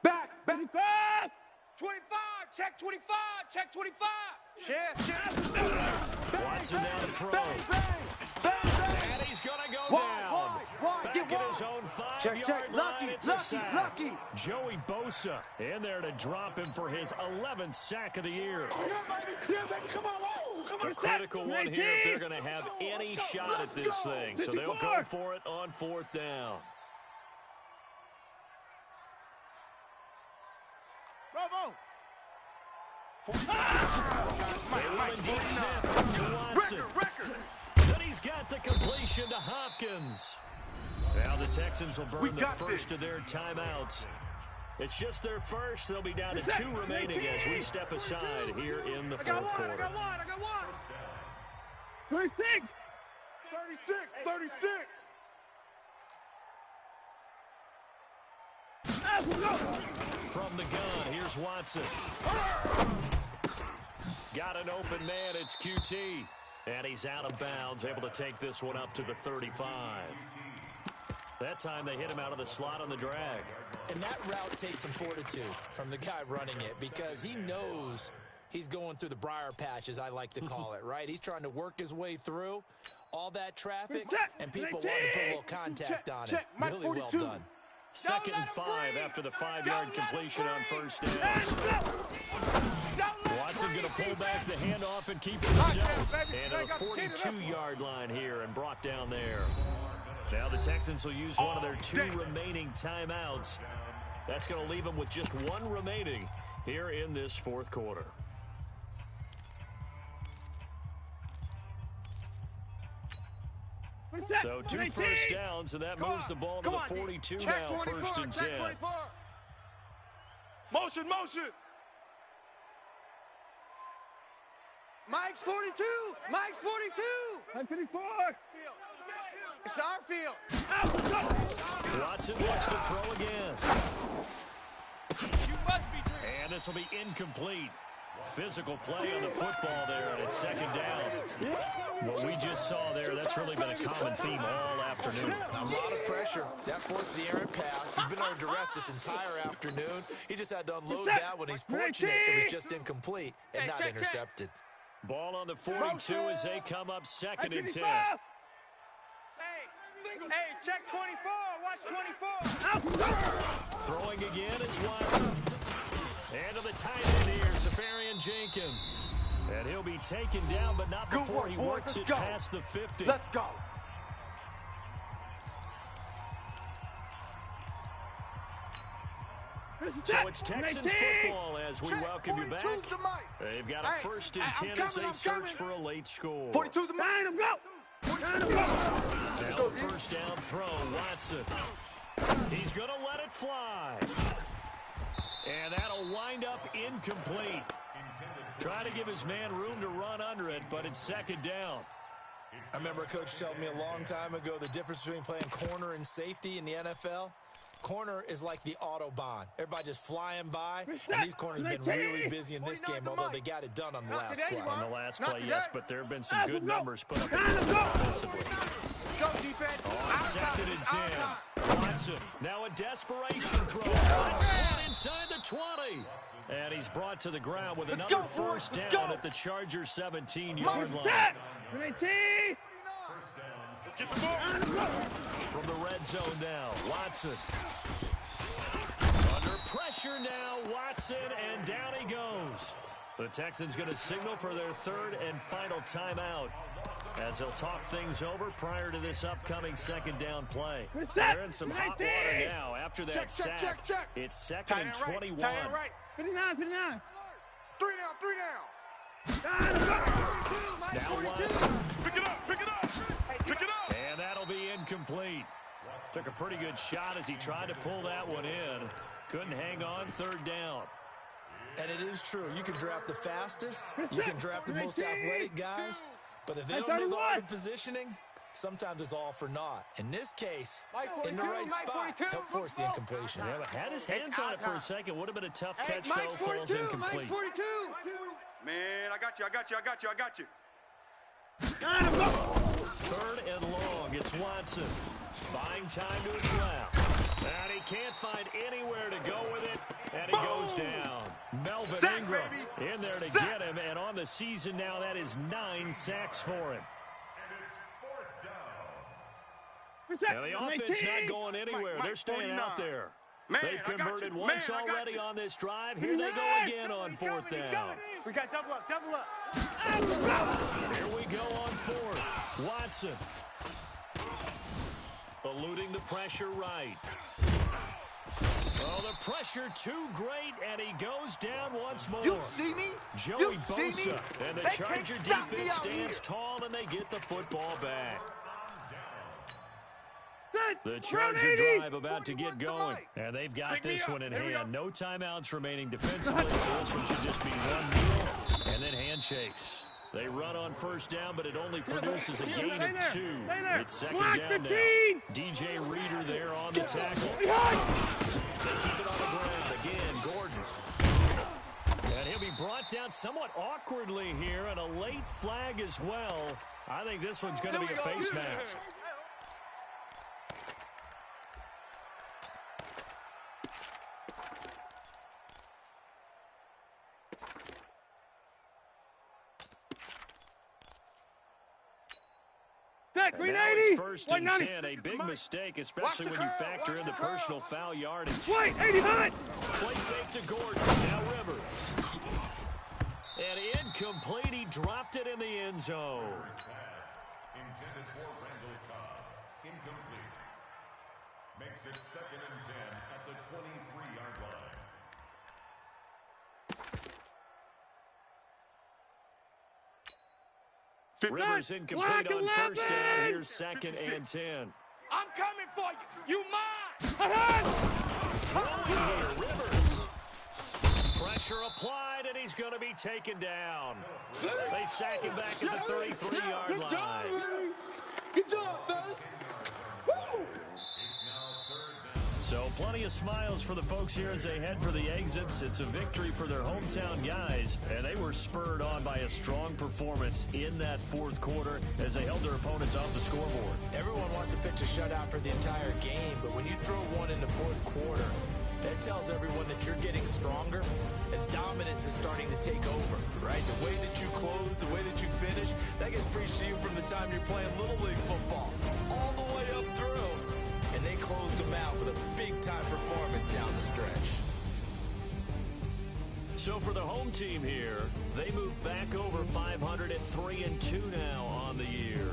Back. 25. 25. Check 25. Shift. Watson down to throw. And he's going to go down. Back at his own 5-yard line, it's a sack. Joey Bosa in there to drop him for his 11th sack of the year. A critical one here if they're going to have any shot at this thing. So they'll go for it on 4th down. Bravo. They will indeed snap it to Watson. Then he's got the completion to Hopkins. Now the Texans will burn the first of their timeouts. It's just their first. They'll be down to 2 remaining as we step aside here in the 4th quarter. I got one. 36. 36. From the gun, here's Watson. Got an open man, it's QT. And he's out of bounds, able to take this one up to the 35. That time they hit him out of the slot on the drag. And that route takes some fortitude from the guy running it because he knows he's going through the briar patch, as I like to call it, right? He's trying to work his way through all that traffic, and people want to put a little contact on it. Really well done. 2nd and 5 after the 5-yard completion on 1st down. Watson going to pull back the handoff and keep it himself. And at the 42-yard line here and brought down there. Now the Texans will use one of their 2 remaining timeouts. That's going to leave them with just 1 remaining here in this 4th quarter. So 2 first downs, and that moves the ball to the 42 now, 1st and 10. Motion. Mike's 42. 54. It's our field. Watson looks to throw again. And this will be incomplete. Physical play on the football there, and it's second down. What we just saw there, that's really been a common theme all afternoon. A lot of pressure. That forced the errant pass. He's been under duress this entire afternoon. He just had to unload that when he's fortunate it was just incomplete and not intercepted. Ball on the 42 as they come up second and 10. Hey, check 24. Watch 24. Throwing again is Watson. And to the tight end here, Safarian Jenkins. And he'll be taken down, but not before he works it past the 50. Let's go. So it's Texans football as we welcome you back. They've got a first and 10 as they search for a late score. 42's the man. Go. Now first down throw, Watson. He's going to let it fly. And that'll wind up incomplete. Try to give his man room to run under it, but it's second down. I remember a coach telling me a long time ago the difference between playing corner and safety in the NFL. Corner is like the Autobahn. Everybody just flying by, and these corners have been really busy in this game, although they got it done on the last play. On the last play, yes, but there have been some good numbers put up offensively. Let's go, defense. On second and 10. Watson, now a desperation throw. Touchdown inside the 20. And he's brought to the ground with another first down at the Chargers' 17-yard line. Let's get the ball. From the red zone now, Watson. Under pressure now, Watson, and down he goes. The Texans going to signal for their third and final timeout as they'll talk things over prior to this upcoming second down play. They're in some hot water now after that sack. It's second and 21. 59. 3 down. Now Watson. Pick it up. And that'll be incomplete. Took a pretty good shot as he tried to pull that one in. Couldn't hang on, third down. And it is true. You can draft the fastest. You can draft the most athletic guys. But if they don't know the art of positioning, sometimes it's all for naught. In this case, in the right spot, help force the incompletion. Yeah, but had his hands on it for a second. Would have been a tough catch, though. Falls incomplete. Man, I got you. Third and long. It's Watson. Buying time to his left. And he can't find anywhere to go with it. And he goes down. Melvin Ingram in there to get him. And on the season now, that is 9 sacks for him. Now the offense not going anywhere. They're staying out there. They've converted once already on this drive. Here they go again on fourth down. We got double up. Here we go on fourth. Watson. Eluding the pressure right. Oh, the pressure too great, and he goes down once more. You see me? Joey Bosa. And the Charger defense stands tall, and they get the football back. The Charger drive about to get going, and they've got this one in hand. No timeouts remaining defensively, so this one should just be one kneel and then handshakes. They run on first down, but it only produces a gain of 2. It's second down now. DJ Reader there on the tackle. They keep it on the ground. Again, Gordon. And he'll be brought down somewhat awkwardly here, and a late flag as well. I think this one's going to be a face mask. And now it's first and 10, a big mistake, especially when you factor in the personal foul yardage. Play fake to Gordon, now Rivers. And incomplete, he dropped it in the end zone. Intended for Randall Cobb. Incomplete. Makes it second and 10 at the 23-yard line. Rivers incomplete on first down. Here's second and 10. I'm coming for you. You mine. Throwing here, Rivers. Pressure applied, and he's going to be taken down. They sack him back at the 33-yard line. Good job, fellas. So plenty of smiles for the folks here as they head for the exits. It's a victory for their hometown guys, and they were spurred on by a strong performance in that fourth quarter as they held their opponents off the scoreboard. Everyone wants to pitch a shutout for the entire game, but when you throw one in the fourth quarter, that tells everyone that you're getting stronger and dominance is starting to take over, right? The way that you close, the way that you finish, that gets preached to you from the time you're playing Little League football all the way up through. And they closed them out with a big-time performance down the stretch. So for the home team here, they move back over 500 at 3-2 now on the year.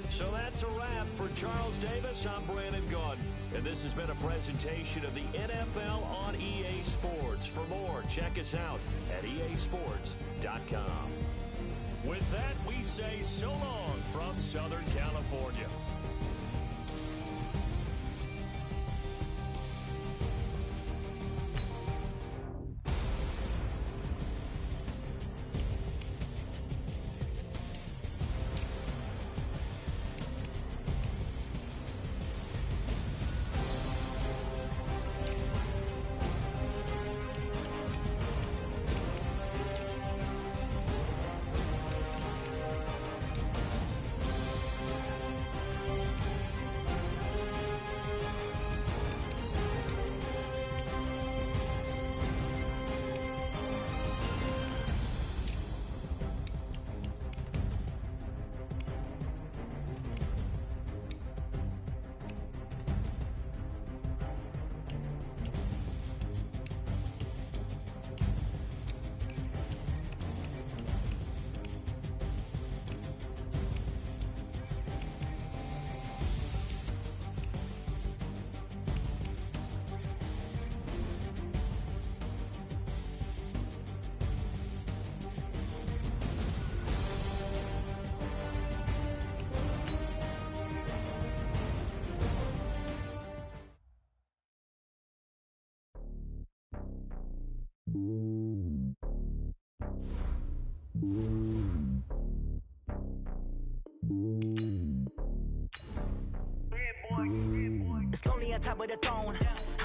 So that's a wrap for Charles Davis. I'm Brandon Gaudin, and this has been a presentation of the NFL on EA Sports. For more, check us out at easports.com. With that, we say so long from Southern California. It's lonely on top of the throne.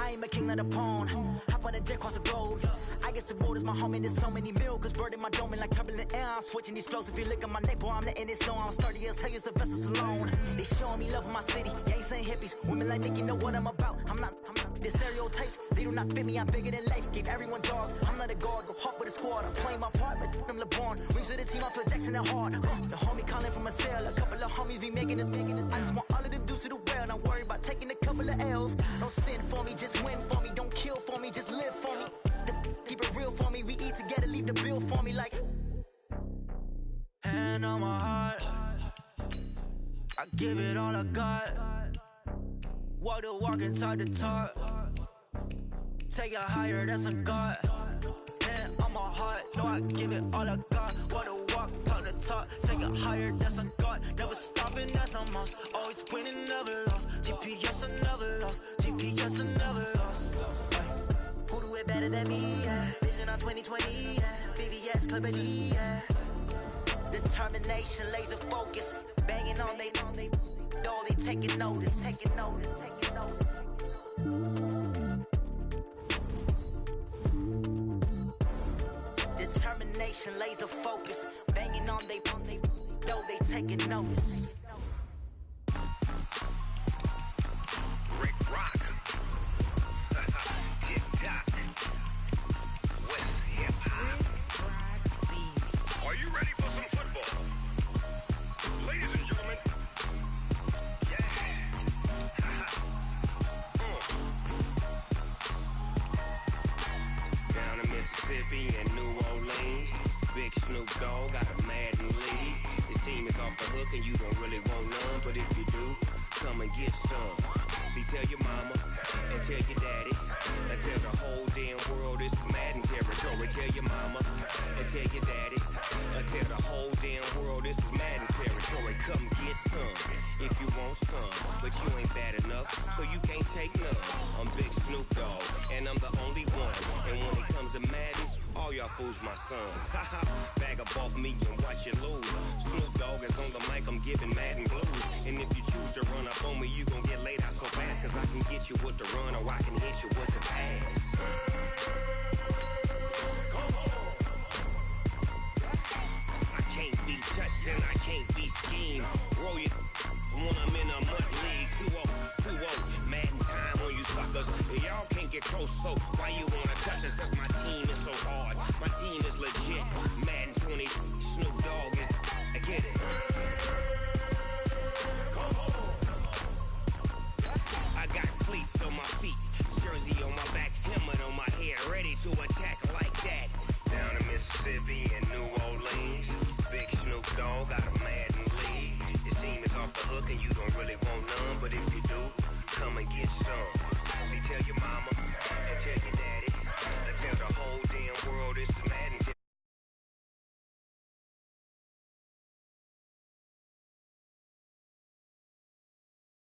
I ain't a king of the pawn. Hop on a jet across the globe. I guess the road is my home and there's so many milk. Bird in my dome and like turbulent air. I'm switching these flows. If you look at my neck, boy, I'm letting it slow. I'm sturdy as hell as a vessel alone. They showing me love in my city. Gangs ain't hippies. Women like Nick, you know what I'm about. I'm not the stereotypes. They do not fit me. I'm bigger than life. Gave everyone jobs. I'm not a guard. Go hawk with a squad. I'm playing my part, but I'm LeBron. Rings to the team. I feel Jackson and hard. The homie calling from a cell. A couple of homies be making it. I just want all of them dudes to the well. Not worry about taking a couple of L's. Don't sin for me, just win for me. Don't kill for me, just live for me. Keep it real for me. We eat together, leave the bill for me like. Hand on my heart, I give it all I got. Walk the walk and talk the talk. Take it higher, that's a God. Hand on my heart, no, I give it all I got. Walk the walk, talk the talk. Take it higher, that's a God. Never stopping, that's a must. Always winning, never lost. GPS, I never lost. GPS, I never lost. Who do it better than me? Yeah. Vision on 2020. Yeah. VVS, Clippity. Yeah. Determination, laser focus. Banging on they know they taking notice. Taking notice. Taking notice. Determination, laser focus. Banging on they know they taking notice. Rick Rock. Tick-tock. West hip-hop. Are you ready for some football? Ladies and gentlemen. Yeah. Down in Mississippi and New Orleans, Big Snoop Dogg got a Madden lead. His team is off the hook and you don't really want none, but if you do, come and get some. See, tell your mama and tell your daddy and tell the whole damn world this is Madden territory. Tell your mama and tell your daddy and tell the whole damn world this is Madden territory. Come get some if you want some, but you ain't bad enough, so you can't take none. I'm Big Snoop Dogg and I'm the only one. And when it comes to Madden, all y'all fools my sons. Haha, bag up off me and watch you lose. Snoop Dogg is on the mic, I'm giving Madden blues. And if you choose to run up on me, you gon' get laid out so fast, cause I can get you with the run or I can hit you with the pass. I can't be touched and I can't be schemed. Roll you when I'm in a mud league. 2-0, Madden time on you suckers. Y'all can't get close, so why you wanna touch us? Cause my team is so hard. My team is legit. Madden 20, Snoop Dogg is, I get it. I got cleats on my feet, jersey on my back, helmet on my head, ready to attack.